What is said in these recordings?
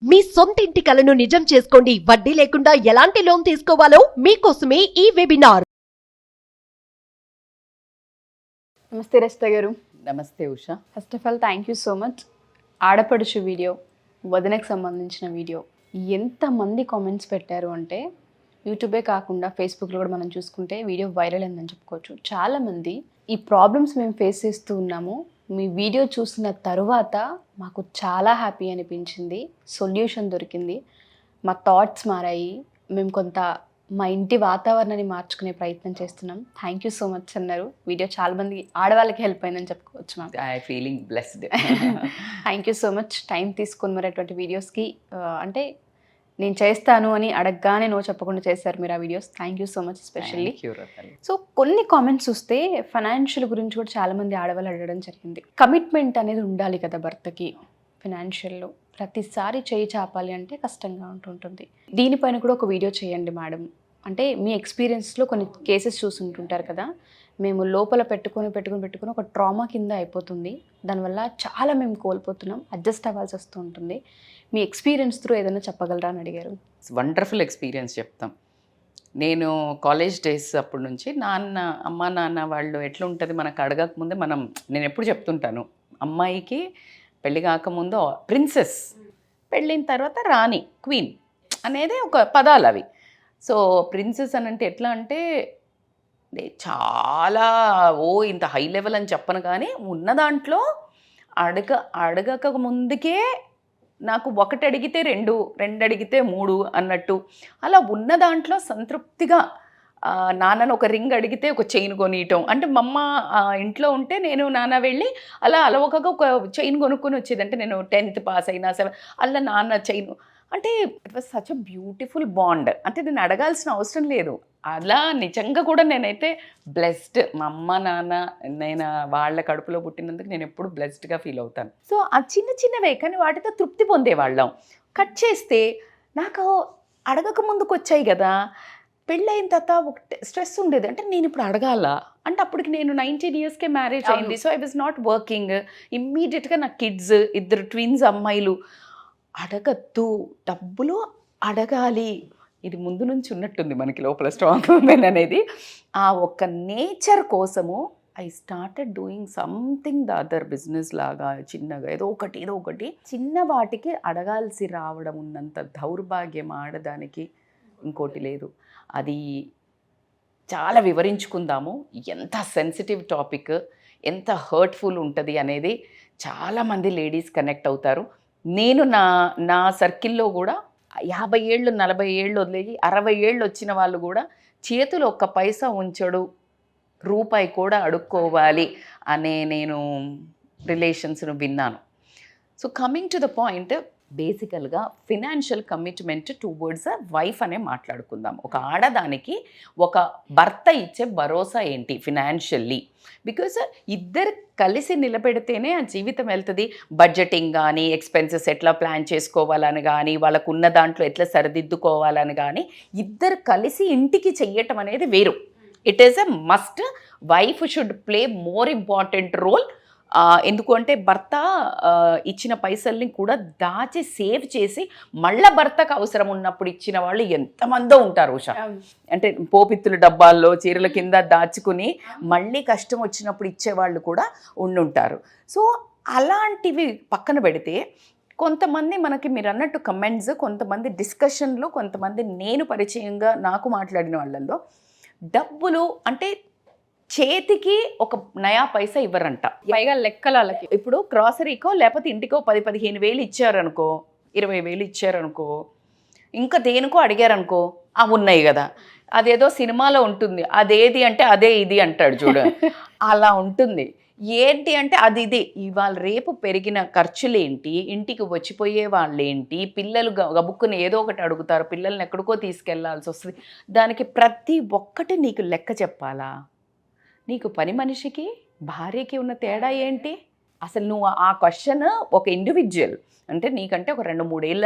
మీ సొంత ఇంటి కలను నిజం చేసుకోండి. వడ్డీ లేకుండా ఎలాంటి లోన్ తీసుకోవాలో మీకోసమే ఈ వెబినార్. నమస్తే రచిత గారు. నమస్తే Usha. First of all thank you so much. ఆడపడుచు వీడియో, వదినకు సంబంధించిన వీడియో ఎంతమంది కామెంట్స్ పెట్టారు అంటే యూట్యూబే కాకుండా ఫేస్బుక్లో కూడా మనం చూసుకుంటే వీడియో వైరల్ అయిందని చెప్పుకోవచ్చు. చాలామంది ఈ ప్రాబ్లమ్స్ మేము ఫేస్ చేస్తూ ఉన్నాము, మీ వీడియో చూసిన తరువాత మాకు చాలా హ్యాపీ అనిపించింది, సొల్యూషన్ దొరికింది, మా థాట్స్ మారాయి, మేము కొంత మా ఇంటి వాతావరణాన్ని మార్చుకునే ప్రయత్నం చేస్తున్నాం, థ్యాంక్ యూ సో మచ్ అన్నారు. వీడియో చాలామంది ఆడవాళ్ళకి హెల్ప్ అయిందని చెప్పుకోవచ్చు ma'am. I feeling blessed. Thank you so much. Time తీసుకొని మరి అటువంటి వీడియోస్కి అంటే నేను చేస్తాను అని అడగగానే నో చెప్పకుండా చేశారు మీరు ఆ videos. Thank you so much especially. So కొన్ని కామెంట్స్ చూస్తే ఫైనాన్షియల్ గురించి కూడా చాలామంది ఆడవాళ్ళు అడగడం జరిగింది. కమిట్మెంట్ అనేది ఉండాలి కదా భర్తకి ఫైనాన్షియల్లో. ప్రతిసారి చేయి చాపాలి అంటే కష్టంగా ఉంటుంటుంది. దీనిపైన కూడా ఒక వీడియో చేయండి మేడం. అంటే మీ ఎక్స్పీరియన్స్లో కొన్ని కేసెస్ చూసుంటుంటారు కదా, మేము లోపల పెట్టుకొని ఒక ట్రామా కింద అయిపోతుంది, దానివల్ల చాలా మేము కోల్పోతున్నాం, అడ్జస్ట్ అవ్వాల్సి వస్తూ ఉంటుంది. మీ ఎక్స్పీరియన్స్ త్రూ ఏదైనా చెప్పగలరా అని అడిగారు. వండర్ఫుల్ ఎక్స్పీరియన్స్ చెప్తాం. నేను కాలేజ్ డేస్ అప్పటి నుంచి అమ్మ నాన్న వాళ్ళు ఎట్లా ఉంటుంది మనకు అడగకముందే నేను ఎప్పుడు చెప్తుంటాను, అమ్మాయికి పెళ్ళి కాకముందు ప్రిన్సెస్, పెళ్ళిన తర్వాత రాణి, క్వీన్ అనేది ఒక పదాలు అవి. సో ప్రిన్సెస్ అని అంటే ఎట్లా అంటే చాలా ఇంత హై లెవెల్ అని చెప్పను, కానీ ఉన్న దాంట్లో అడగక ముందుకే నాకు ఒకటి అడిగితే రెండు అడిగితే మూడు అన్నట్టు, అలా ఉన్న దాంట్లో సంతృప్తిగా నాన్నను ఒక రింగ్ అడిగితే ఒక చైన్ కొనియటం. అంటే మా అమ్మ ఇంట్లో ఉంటే నేను నాన్న వెళ్ళి అలా అలవకగా ఒక చైన్ కొనుక్కొని వచ్చేది. అంటే నేను 10th పాస్ అయినా 7 అలా నాన్న చైన్ అంటే it was such a beautiful bond. అంటే నేను అడగాల్సిన అవసరం లేదు. అలా నిజంగా కూడా నేనైతే బ్లెస్డ్. మా అమ్మ నాన్న నేను వాళ్ళ కడుపులో పుట్టినందుకు నేను ఎప్పుడు బ్లెస్డ్గా ఫీల్ అవుతాను. సో ఆ చిన్నవే కానీ వాటితో తృప్తి పొందేవాళ్ళం. కట్ చేస్తే నాకు అడగక ముందుకు వచ్చాయి కదా, పెళ్ళైన తర్వాత ఒక స్ట్రెస్ ఉండేది. అంటే నేను ఇప్పుడు అడగాల అంటే అప్పటికి నేను 19 yearsకే మ్యారేజ్ అయింది. So I was not working. ఇమ్మీడియట్గా నా కిడ్స్, 2 ట్విన్స్ అమ్మాయిలు. అడగద్దు, డబ్బులు అడగాలి, ఇది ముందు నుంచి ఉన్నట్టుంది మనకి లోపల స్ట్రాంగ్ ఉమెన్ అనేది. ఆ ఒక్క నేచర్ కోసము I started doing something the other business లాగా చిన్నగా ఏదో ఒకటి చిన్న వాటికి అడగాల్సి రావడం ఉన్నంత దౌర్భాగ్యం ఆడదానికి ఇంకోటి లేదు. అది చాలా వివరించుకుందాము. ఎంత సెన్సిటివ్ టాపిక్, ఎంత హర్ట్ఫుల్ ఉంటుంది అనేది చాలామంది లేడీస్ కనెక్ట్ అవుతారు. నేను నా సర్కిల్లో కూడా 50 ఏళ్ళు 40 ఏళ్ళు వదిలేసి 60 ఏళ్ళు వచ్చిన వాళ్ళు కూడా చేతులు ఒక్క పైసా ఉంచడు, రూపాయి కూడా అడుక్కోవాలి అనే నేను రిలేషన్స్ను విన్నాను. So coming to the point, బేసికల్గా financial commitment towards a wife అనే మాట్లాడుకుందాం. ఒక ఆడదానికి ఒక భర్త ఇచ్చే భరోసా ఏంటి ఫినాన్షియల్లీ? బికాజ్ ఇద్దరు కలిసి నిలబెడితేనే ఆ జీవితం వెళ్తుంది. బడ్జెటింగ్ కానీ, ఎక్స్పెన్సెస్ ఎట్లా ప్లాన్ చేసుకోవాలని కానీ, వాళ్ళకు ఉన్న దాంట్లో ఎట్లా సరిదిద్దుకోవాలని కానీ ఇద్దరు కలిసి ఇంటికి చెయ్యటం అనేది వేరు. It is a must. Wife should play more important role. ఎందుకు అంటే భర్త ఇచ్చిన పైసల్ని కూడా దాచి సేవ్ చేసి మళ్ళీ భర్తకు అవసరం ఉన్నప్పుడు ఇచ్చిన వాళ్ళు ఎంతమందో ఉంటారు ఉషా. అంటే పోపిత్తుల డబ్బాల్లో చీరల కింద దాచుకుని మళ్ళీ కష్టం వచ్చినప్పుడు ఇచ్చేవాళ్ళు కూడా ఉండుంటారు. సో అలాంటివి పక్కన పెడితే కొంతమంది మనకి మీరు అన్నట్టు కమెంట్స్, కొంతమంది డిస్కషన్లు, కొంతమంది నేను పరిచయంగా నాకు మాట్లాడిన వాళ్ళల్లో డబ్బులు అంటే చేతికి ఒక నయా పైసా ఇవ్వరంట. పైగా లెక్కలకి ఇప్పుడు గ్రాసరీకో లేకపోతే ఇంటికో 10-15 వేలు ఇచ్చారనుకో, 20 వేలు ఇచ్చారనుకో, ఇంకా దేనికో అడిగారనుకో, ఉన్నాయి కదా, అదేదో సినిమాలో ఉంటుంది, అదేది అంటే అదే ఇది అంటాడు చూడు, అలా ఉంటుంది. ఏంటి అంటే అది ఇది. ఇవాళ రేపు పెరిగిన ఖర్చులేంటి, ఇంటికి వచ్చిపోయే వాళ్ళేంటి, పిల్లలు గబుక్కుని ఏదో ఒకటి అడుగుతారు, పిల్లల్ని ఎక్కడికో తీసుకెళ్లాల్సి వస్తుంది. దానికి ప్రతి ఒక్కటి నీకు లెక్క చెప్పాలా? నీకు పని మనిషికి భార్యకి ఉన్న తేడా ఏంటి? అసలు నువ్వు ఆ క్వశ్చన్ ఒక ఇండివిజువల్ అంటే నీకంటే ఒక 2-3 ఏళ్ళ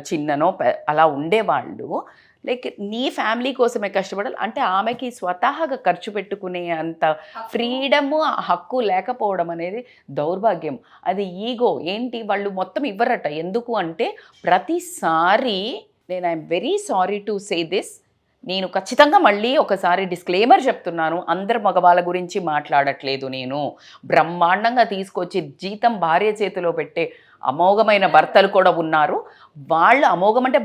చిన్ననో అలా ఉండేవాళ్ళు లైక్ నీ ఫ్యామిలీ కోసమే కష్టపడాలి అంటే ఆమెకి స్వతహాగా ఖర్చు పెట్టుకునే అంత ఫ్రీడము హక్కు లేకపోవడం అనేది దౌర్భాగ్యం. అది ఈగో. ఏంటి వాళ్ళు మొత్తం ఇవ్వరట. ఎందుకు అంటే ప్రతిసారి నేను I'm very sorry to say this, నేను ఖచ్చితంగా మళ్ళీ ఒకసారి డిస్క్లైమర్ చెప్తున్నాను, అందరు మగవాళ్ళ గురించి మాట్లాడట్లేదు. నేను బ్రహ్మాండంగా తీసుకొచ్చి జీతం భార్య చేతిలో పెట్టే అమోఘమైన భర్తలు కూడా ఉన్నారు. వాళ్ళు అమోఘం అంటే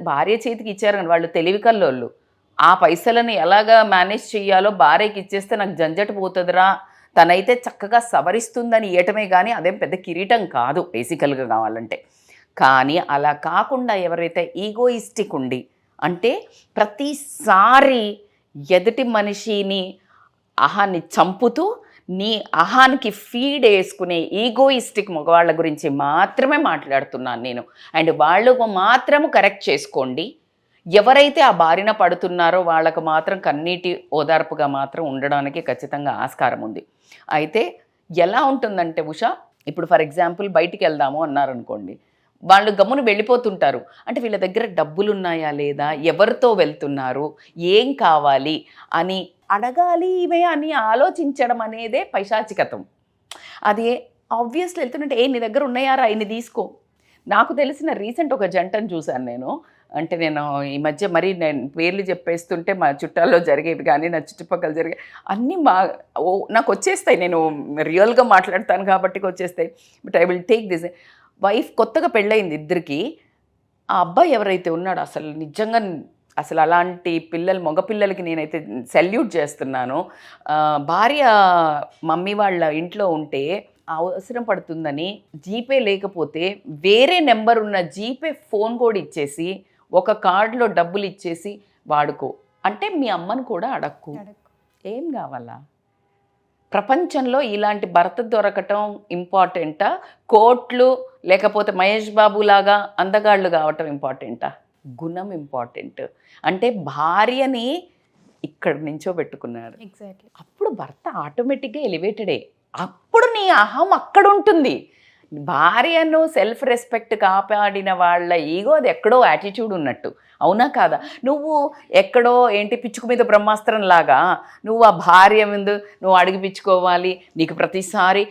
భార్య చేతికి ఇచ్చారు కానీ వాళ్ళు తెలివి కల్లోళ్ళు. ఆ పైసలను ఎలాగా మేనేజ్ చేయాలో భార్యకి ఇచ్చేస్తే నాకు జంజట పోతుందిరా, తనైతే చక్కగా సవరిస్తుందని ఇవ్వటమే కానీ అదేం పెద్ద కిరీటం కాదు బేసికల్గా కావాలంటే. కానీ అలా కాకుండా ఎవరైతే ఈగోయిస్టిక్ ఉండి అంటే ప్రతిసారి ఎదుటి మనిషిని అహాన్ని చంపుతూ నీ అహానికి ఫీడ్ వేసుకునే ఈగోయిస్టిక్ మగవాళ్ళ గురించి మాత్రమే మాట్లాడుతున్నాను నేను. అండ్ వాళ్ళు మాత్రము కరెక్ట్ చేసుకోండి. ఎవరైతే ఆ బారిన పడుతున్నారో వాళ్ళకు మాత్రం కన్నీటి ఓదార్పుగా మాత్రం ఉండడానికి ఖచ్చితంగా ఆస్కారం ఉంది. అయితే ఎలా ఉంటుందంటే ఉషా, ఇప్పుడు ఫర్ ఎగ్జాంపుల్ బయటికి వెళ్దాము అన్నారనుకోండి, వాళ్ళు గమ్మున వెళ్ళిపోతుంటారు. అంటే వీళ్ళ దగ్గర డబ్బులు ఉన్నాయా లేదా, ఎవరితో వెళ్తున్నారు, ఏం కావాలి అని అడగాలి ఇవే అని ఆలోచించడం అనేదే పైశాచికతం. అది ఆబ్వియస్లీ వెళ్తుంటే నీ దగ్గర ఉన్నాయారా ఇన్ని తీసుకో. నాకు తెలిసిన రీసెంట్ ఒక జంటను చూశాను నేను. అంటే నేను ఈ మధ్య మరీ నేను పేర్లు చెప్పేస్తుంటే మా చుట్టాల్లో జరిగేవి కానీ నా చుట్టుపక్కల జరిగే అన్నీ నాకు వచ్చేస్తాయి. నేను రియల్గా మాట్లాడతాను కాబట్టి వచ్చేస్తాయి. But I will take this. Wife కొత్తగా పెళ్ళయింది ఇద్దరికి. ఆ అబ్బాయి ఎవరైతే ఉన్నాడో అసలు నిజంగా అసలు అలాంటి మగపిల్లలకి నేనైతే సెల్యూట్ చేస్తున్నాను. భార్య మమ్మీ వాళ్ళ ఇంట్లో ఉంటే అవసరం పడుతుందని జీపే లేకపోతే వేరే నెంబర్ ఉన్న జీపే ఫోన్ కోడ్ ఇచ్చేసి ఒక కార్డులో డబ్బులు ఇచ్చేసి వాడుకో అంటే మీ అమ్మను కూడా అడక్కు. ఏం కావాలా? ప్రపంచంలో ఇలాంటి భర్త దొరకటం ఇంపార్టెంటా, కోట్లు లేకపోతే మహేష్ బాబు లాగా అందగాళ్ళు కావటం ఇంపార్టెంటా? గుణం ఇంపార్టెంట్. అంటే భార్యని ఇక్కడ నుంచో పెట్టుకున్నాడు. ఎగ్జాక్ట్లీ. అప్పుడు భర్త ఆటోమేటిక్గా ఎలివేటెడే. అప్పుడు నీ అహం అక్కడ ఉంటుంది. భార్యను సెల్ఫ్ రెస్పెక్ట్ కాపాడిన వాళ్ళ ఈగో అది ఎక్కడో యాటిట్యూడ్ ఉన్నట్టు. అవునా కాదా? నువ్వు ఎక్కడో ఏంటి పిచ్చుకు మీద బ్రహ్మాస్త్రం లాగా నువ్వు ఆ భార్య ముందు నువ్వు అడిగిపించుకోవాలి. నీకు ప్రతిసారి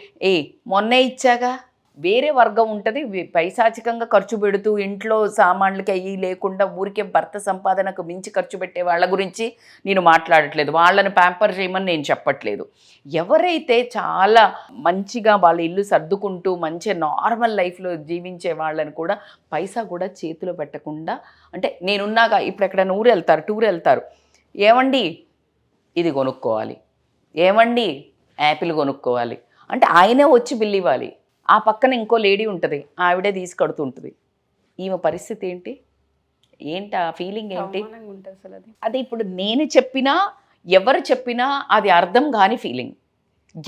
మొన్నే ఇచ్చాగా. వేరే వర్గం ఉంటుంది పైశాచికంగా ఖర్చు పెడుతూ ఇంట్లో సామాన్లకి అయ్యి లేకుండా ఊరికే భర్త సంపాదనకు మించి ఖర్చు పెట్టే వాళ్ళ గురించి నేను మాట్లాడట్లేదు. వాళ్ళని ప్యాంపర్ చేయమని నేను చెప్పట్లేదు. ఎవరైతే చాలా మంచిగా వాళ్ళ ఇల్లు సర్దుకుంటూ మంచి నార్మల్ లైఫ్లో జీవించే వాళ్ళని కూడా పైసా కూడా చేతిలో పెట్టకుండా, అంటే నేనున్నాక ఇప్పుడు ఎక్కడైనా టూర్ వెళ్తారు, ఏమండి ఇది కొనుక్కోవాలి, ఏమండి యాపిల్ కొనుక్కోవాలి అంటే ఆయనే వచ్చి బిల్లు ఇవ్వాలి. ఆ పక్కన ఇంకో లేడీ ఉంటుంది, ఆవిడే తీసుకడుతుంటుంది. ఈమె పరిస్థితి ఏంటి? ఆ ఫీలింగ్ ఏంటి? అది ఇప్పుడు నేను చెప్పినా ఎవరు చెప్పినా అది అర్థం కాని ఫీలింగ్.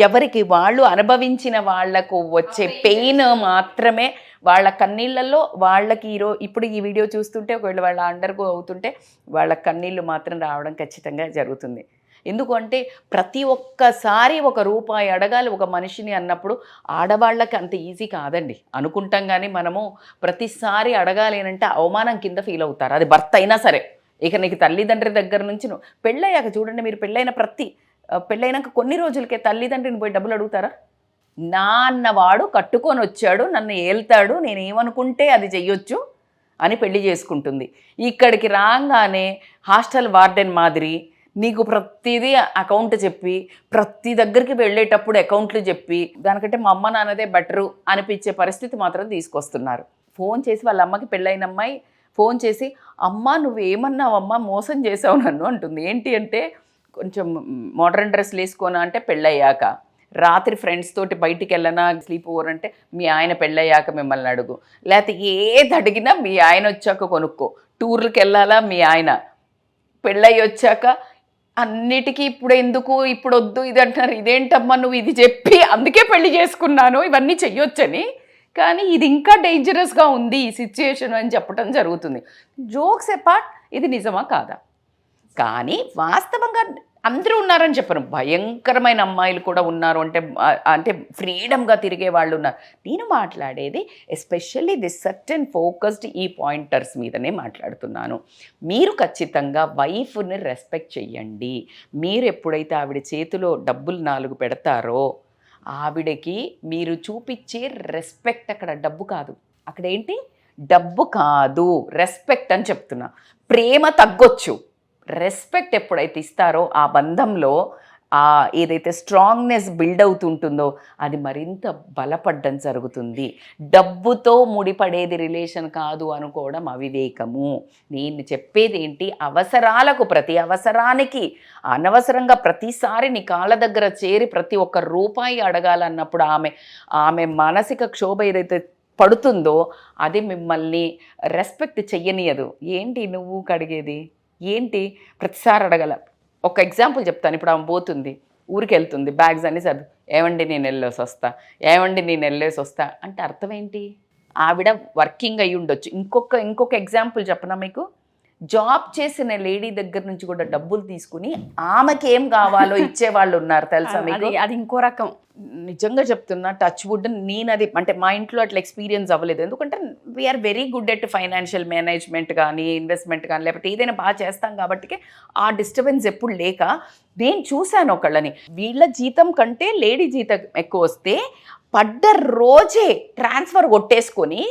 ఎవరికి వాళ్ళు అనుభవించిన వాళ్లకు వచ్చే పెయిన్ మాత్రమే వాళ్ళ కన్నీళ్ళల్లో వాళ్ళకి ఇప్పుడు ఈ వీడియో చూస్తుంటే ఒకవేళ వాళ్ళ అండర్గో అవుతుంటే వాళ్ళ కన్నీళ్ళు మాత్రం రావడం ఖచ్చితంగా జరుగుతుంది. ఎందుకంటే ప్రతి ఒక్కసారి ఒక రూపాయి అడగాలి ఒక మనిషిని అన్నప్పుడు ఆడవాళ్ళకి అంత ఈజీ కాదండి. అనుకుంటాం కానీ మనము ప్రతిసారి అడగాలి అంటే అవమానం కింద ఫీల్ అవుతారు. అది భర్త అయినా సరే. ఇక నీకు తల్లిదండ్రి దగ్గర నుంచి పెళ్ళయ్యాక చూడండి, మీరు పెళ్ళైనాక కొన్ని రోజులకే తల్లిదండ్రిని పోయి డబ్బులు అడుగుతారా? నాన్నవాడు కట్టుకొని వచ్చాడు, నన్ను ఏల్తాడు, నేను ఏమనుకుంటే అది చెయ్యొచ్చు అని పెళ్లి చేసుకుంటుంది. ఇక్కడికి రాగానే హాస్టల్ వార్డెన్ మాదిరి నీకు ప్రతిదీ అకౌంట్ చెప్పి ప్రతి దగ్గరికి వెళ్ళేటప్పుడు అకౌంట్లు చెప్పి దానికంటే మా అమ్మ నాన్నదే బెటరు అనిపించే పరిస్థితి మాత్రం తీసుకొస్తున్నారు. ఫోన్ చేసి వాళ్ళ అమ్మకి పెళ్ళైన అమ్మాయి ఫోన్ చేసి, అమ్మ నువ్వేమన్నావమ్మా, మోసం చేసావు నన్ను అంటుంది. ఏంటి అంటే కొంచెం మోడర్న్ డ్రెస్లు వేసుకోనా అంటే పెళ్ళయ్యాక, రాత్రి ఫ్రెండ్స్ తోటి బయటికి వెళ్ళనా స్లీప్ ఓవర్ అంటే మీ ఆయన పెళ్ళయ్యాక మిమ్మల్ని అడుగు, లేకపోతే ఏది అడిగినా మీ ఆయన వచ్చాక కొనుక్కో, టూర్లకు వెళ్ళాలా మీ ఆయన, పెళ్ళయి వచ్చాక అన్నిటికీ ఇప్పుడు ఎందుకు ఇప్పుడు వద్దు ఇది అంటున్నారు. ఇదేంటమ్మా నువ్వు ఇది చెప్పి అందుకే పెళ్లి చేసుకున్నాను ఇవన్నీ చెయ్యొచ్చని, కానీ ఇది ఇంకా డేంజరస్గా ఉంది ఈ సిచ్యుయేషన్ అని చెప్పడం జరుగుతుంది. జోక్స్ అపార్ట్, ఇది నిజమా కాదా? కానీ వాస్తవంగా అందరూ ఉన్నారని చెప్పను, భయంకరమైన అమ్మాయిలు కూడా ఉన్నారు, అంటే ఫ్రీడమ్గా తిరిగే వాళ్ళు ఉన్నారు. నేను మాట్లాడేది ఎస్పెషల్లీ దిస్ సర్టెన్ ఫోకస్డ్ ఈ పాయింటర్స్ మీదనే మాట్లాడుతున్నాను. మీరు ఖచ్చితంగా వైఫ్ని రెస్పెక్ట్ చెయ్యండి. మీరు ఎప్పుడైతే ఆవిడ చేతిలో డబ్బులు 4 పెడతారో ఆవిడకి మీరు చూపించే రెస్పెక్ట్, అక్కడ డబ్బు కాదు, అక్కడ ఏంటి, డబ్బు కాదు, రెస్పెక్ట్ అని చెప్తున్నా. ప్రేమ తగ్గొచ్చు, రెస్పెక్ట్ ఎప్పుడైతే ఇస్తారో ఆ బంధంలో ఏదైతే స్ట్రాంగ్నెస్ బిల్డ్ అవుతుంటుందో అది మరింత బలపడడం జరుగుతుంది. డబ్బుతో ముడిపడేది రిలేషన్ కాదు అనుకోవడం అవివేకము. నేను చెప్పేది ఏంటి, అవసరాలకు, ప్రతి అవసరానికి అనవసరంగా ప్రతిసారి నీ కాళ్ళ దగ్గర చేరి ప్రతి ఒక్క రూపాయి అడగాలన్నప్పుడు ఆమె మానసిక క్షోభ ఏదైతే పడుతుందో అది మిమ్మల్ని రెస్పెక్ట్ చెయ్యనియదు. ఏంటి నువ్వు కడిగేది, ఏంటి ప్రతిసారి అడగల. ఒక ఎగ్జాంపుల్ చెప్తాను. ఇప్పుడు ఆమె పోతుంది, ఊరికి వెళ్తుంది, బ్యాగ్స్ అన్నీ సర్దు, ఏమండి నేను వెళ్ళేసి వస్తా అంటే అర్థం ఏంటి, ఆవిడ వర్కింగ్ అయ్యి ఉండొచ్చు. ఇంకొక ఎగ్జాంపుల్ చెప్పనా మీకు, జాబ్ చేసిన లేడీ దగ్గర నుంచి కూడా డబ్బులు తీసుకుని ఆమెకి ఏం కావాలో ఇచ్చేవాళ్ళు ఉన్నారు తెలుసా మీకు. అది ఇంకో రకం. నిజంగా చెప్తున్నా, టచ్ వుడ్, నేను అది అంటే మా ఇంట్లో అట్లా ఎక్స్పీరియన్స్ అవ్వలేదు. ఎందుకంటే we are very good at financial management కానీ ఇన్వెస్ట్మెంట్ కానీ లేకపోతే ఏదైనా బాగా చేస్తాం కాబట్టి ఆ డిస్టర్బెన్స్ ఎప్పుడు లేక నేను చూశాను ఒకళ్ళని, వీళ్ళ జీతం కంటే లేడీ జీతం ఎక్కువ వస్తే పడ్డ రోజే ట్రాన్స్ఫర్ కొట్టేసుకొని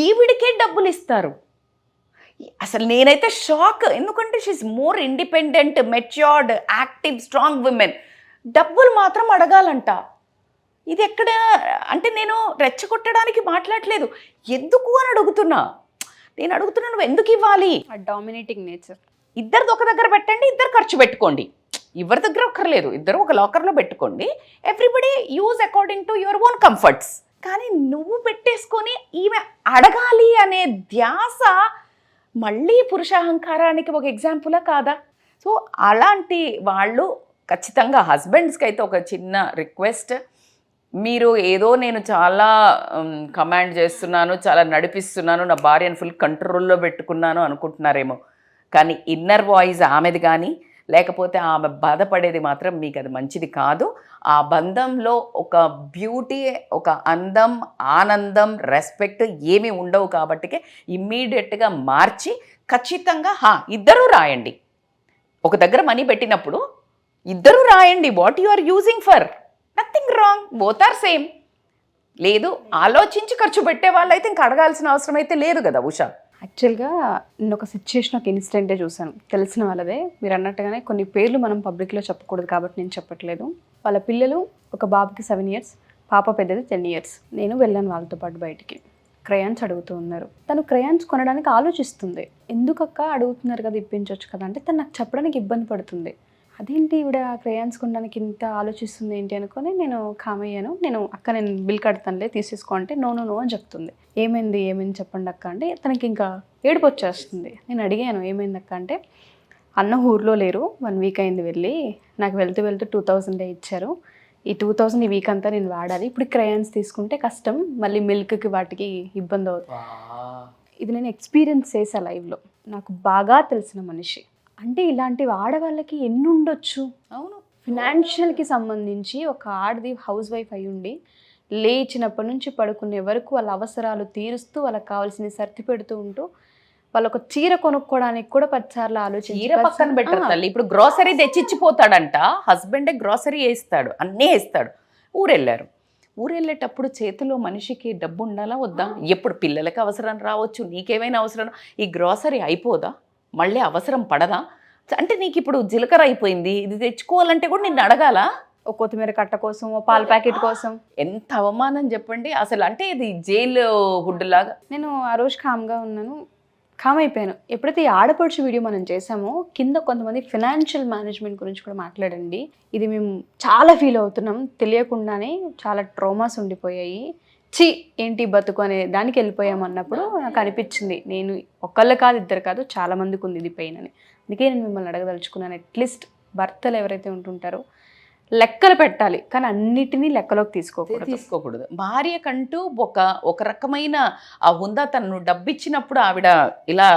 ఈవిడికే డబ్బులు ఇస్తారు. అసలు నేనైతే షాక్, ఎందుకంటే she is more independent, matured, active, strong women. డబ్బులు మాత్రం అడగాలంట. ఇది ఎక్కడ అంటే నేను రెచ్చగొట్టడానికి మాట్లాడలేదు, ఎందుకు అని అడుగుతున్నా. నేను అడుగుతున్నా, నువ్వు ఎందుకు ఇవ్వాలి? Dominating nature. ఇద్దరిది ఒక దగ్గర పెట్టండి, ఇద్దరు ఖర్చు పెట్టుకోండి, ఎవరి దగ్గర ఒక్కర్లేదు, ఇద్దరు ఒక లాకర్లో పెట్టుకోండి, everybody use according to your own comforts. కానీ నువ్వు పెట్టేసుకొని ఈమె అడగాలి అనే ధ్యాస మళ్ళీ పురుషాహంకారానికి ఒక ఎగ్జాంపులా కాదా? సో అలాంటి వాళ్ళు ఖచ్చితంగా హస్బెండ్స్కి అయితే ఒక చిన్న రిక్వెస్ట్, మీరు ఏదో నేను చాలా కమాండ్ చేస్తున్నాను, చాలా నడిపిస్తున్నాను, నా భార్యను ఫుల్ కంట్రోల్లో పెట్టుకున్నాను అనుకుంటున్నారేమో. కానీ ఇన్నర్ వాయిస్ ఆమెది కానీ లేకపోతే ఆమె బాధపడేది మాత్రం మీకు అది మంచిది కాదు. ఆ బంధంలో ఒక బ్యూటీ, ఒక అందం, ఆనందం, రెస్పెక్ట్ ఏమీ ఉండవు. కాబట్టికే ఇమ్మీడియట్గా మార్చి ఖచ్చితంగా ఇద్దరూ రాయండి. ఒక దగ్గర మనీ పెట్టినప్పుడు ఇద్దరూ రాయండి, what you are using for, nothing wrong, both are same. లేదు ఆలోచించి ఖర్చు పెట్టే వాళ్ళు అయితే ఇంక అడగాల్సిన అవసరం అయితే లేదు కదా ఉషా. యాక్చువల్గా నేను ఒక సిచ్యుయేషన్, ఒక ఇన్సిడెంటే చూశాను, తెలిసిన వాళ్ళదే. మీరు అన్నట్టుగానే కొన్ని పేర్లు మనం పబ్లిక్లో చెప్పకూడదు కాబట్టి నేను చెప్పట్లేదు. వాళ్ళ పిల్లలు, ఒక బాబుకి 7 years, పాప పెద్దది 10 years. నేను వెళ్ళాను వాళ్ళతో పాటు బయటికి. క్రయాన్స్ అడుగుతూ ఉన్నారు. తను క్రయాన్స్ కొనడానికి ఆలోచిస్తుంది. ఎందుకక్క అడుగుతున్నారు కదా, ఇప్పించవచ్చు కదా అంటే తను నాకు చెప్పడానికి ఇబ్బంది పడుతుంది. అదేంటి ఈవిడ క్రయాన్స్ కొనడానికి ఇంత ఆలోచిస్తుంది ఏంటి అనుకొని నేను కామయ్యాను. నేను బిల్ కడతానులే, తీసేసుకో అంటే నో అని చెప్తుంది. ఏమైంది చెప్పండి అక్క అంటే తనకి ఇంకా ఏడుపు వచ్చేస్తుంది. నేను అడిగాను ఏమైంది అక్క అంటే, అన్న ఊర్లో లేరు, 1 week అయింది వెళ్ళి, నాకు వెళ్తూ 2000 ఇచ్చారు, ఈ 2000 ఈ వీక్ అంతా నేను వాడాలి, ఇప్పుడు క్రయాన్స్ తీసుకుంటే కష్టం, మళ్ళీ మిల్క్కి వాటికి ఇబ్బంది అవుతుంది. ఇది నేను ఎక్స్పీరియన్స్ చేసా లైవ్లో, నాకు బాగా తెలిసిన మనిషి. అంటే ఇలాంటి ఆడవాళ్ళకి ఎన్ని ఉండొచ్చు. అవును, ఫినాన్షియల్కి సంబంధించి ఒక ఆడది హౌస్ వైఫ్ అయి ఉండి లేచినప్పటి నుంచి పడుకునే వరకు వాళ్ళ అవసరాలు తీరుస్తూ వాళ్ళకి కావాల్సిన సర్ది పెడుతూ ఉంటూ వాళ్ళు ఒక చీర కొనుక్కోవడానికి కూడా 10 సార్లు ఆలోచించి, చీర పక్కన పెట్టరు తల్లి, ఇప్పుడు గ్రోసరీ తెచ్చిచ్చిపోతాడంట హస్బెండే, గ్రోసరీ వేస్తాడు, అన్నీ వేస్తాడు. ఊరెళ్ళేటప్పుడు చేతిలో మనిషికి డబ్బు ఉండాలా వద్దా? ఎప్పుడు పిల్లలకి అవసరం రావచ్చు, నీకేమైనా అవసరం, ఈ గ్రోసరీ అయిపోదా, మళ్ళీ అవసరం పడదా? అంటే నీకు ఇప్పుడు జీలకర్ర అయిపోయింది, ఇది తెచ్చుకోవాలంటే కూడా నిన్ను అడగాల? ఒక కొత్తిమీర కట్ట కోసం, ఒక పాల ప్యాకెట్ కోసం. ఎంత అవమానం చెప్పండి అసలు. అంటే ఇది జైలు హుడ్ లాగా. నేను ఆ రోజు కామ్ అయిపోయాను. ఎప్పుడైతే ఈ ఆడపడుచు వీడియో మనం చేసామో కింద కొంతమంది ఫినాన్షియల్ మేనేజ్మెంట్ గురించి కూడా మాట్లాడండి, ఇది మేము చాలా ఫీల్ అవుతున్నాం, తెలియకుండానే చాలా ట్రోమాస్ ఉండిపోయాయి, ఏంటి బతుకు అనే దానికి వెళ్ళిపోయాం అన్నప్పుడు నాకు అనిపించింది, నేను ఒకళ్ళు కాదు, ఇద్దరు కాదు, చాలా మందికి ఉంది ఇది పెయిన్ అని. అందుకే నేను మిమ్మల్ని అడగదలుచుకున్నాను. అట్లీస్ట్ భర్తలు ఎవరైతే ఉంటుంటారో లెక్కలు పెట్టాలి, కానీ అన్నిటినీ లెక్కలోకి తీసుకోకూడదు. భార్యకంటూ ఒక రకమైన ఆ హుందా, తను డబ్బిచ్చినప్పుడు ఆవిడ ఇలా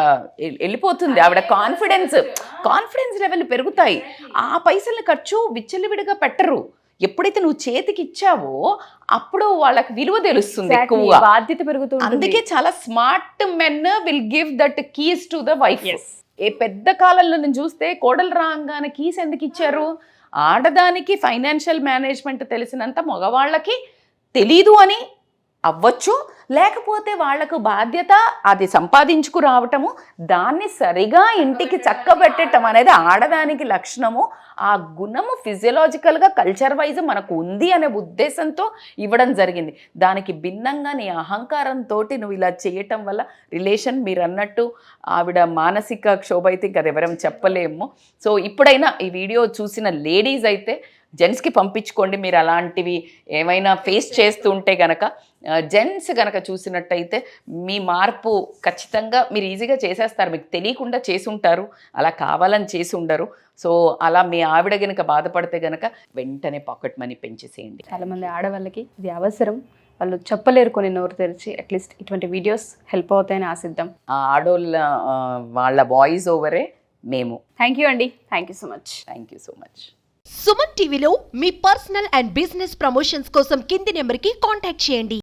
వెళ్ళిపోతుంది, ఆవిడ కాన్ఫిడెన్స్ లెవెల్ పెరుగుతాయి. ఆ పైసల్ని ఖర్చు విచ్చలవిడిగా పెట్టరు. ఎప్పుడైతే నువ్వు చేతికి ఇచ్చావో అప్పుడు వాళ్ళకి విలువ తెలుస్తుంది ఎక్కువగా, బాధ్యత పెరుగుతుంది. అందుకే చాలా smart men will give that keys to the wife. ఏ పెద్ద కాలంలో నేను చూస్తే కోడలు రాగానే కీస్ ఎందుకు ఇచ్చారు? ఆడదానికి ఫైనాన్షియల్ మేనేజ్మెంట్ తెలిసినంత మగవాళ్ళకి తెలీదు అని అవ్వచ్చు, లేకపోతే వాళ్లకు బాధ్యత అది సంపాదించుకు రావటము, దాన్ని సరిగా ఇంటికి చక్కబెట్టడం అనేది ఆడదానికి లక్షణము. ఆ గుణము ఫిజియలాజికల్గా కల్చర్ వైజ్ మనకు ఉంది అనే ఉద్దేశంతో ఇవ్వడం జరిగింది. దానికి భిన్నంగా నీ అహంకారంతో నువ్వు ఇలా చేయటం వల్ల రిలేషన్, మీరు అన్నట్టు ఆవిడ మానసిక క్షోభ అయితే ఇంకా ఎవరం చెప్పలేము. సో ఇప్పుడైనా ఈ వీడియో చూసిన లేడీస్ అయితే జెంట్స్కి పంపించుకోండి. మీరు అలాంటివి ఏమైనా ఫేస్ చేస్తూ ఉంటే గనక, జెంట్స్ గనక చూసినట్టయితే మీ మార్పు ఖచ్చితంగా మీరు ఈజీగా చేసేస్తారు, మీకు తెలియకుండా చేసి ఉంటారు, అలా కావాలని చేసి ఉండరు. సో అలా మీ ఆవిడ గనక బాధపడితే గనక వెంటనే పాకెట్ మనీ పెంచేసేయండి. చాలామంది ఆడవాళ్ళకి ఇది అవసరం, వాళ్ళు చెప్పలేరు కొన్ని నోరు తెరిచి. అట్లీస్ట్ ఇటువంటి వీడియోస్ హెల్ప్ అవుతాయని ఆశిద్దాం. ఆ ఆడోళ్ళ వాళ్ళ వాయిస్ ఓవరే మేము. థ్యాంక్ యూ అండి, thank you so much. Thank you so much. Suman టీవీలో మీ పర్సనల్ అండ్ బిజినెస్ ప్రమోషన్స్ కోసం కింది నెంబర్కి కాంటాక్ట్ చేయండి.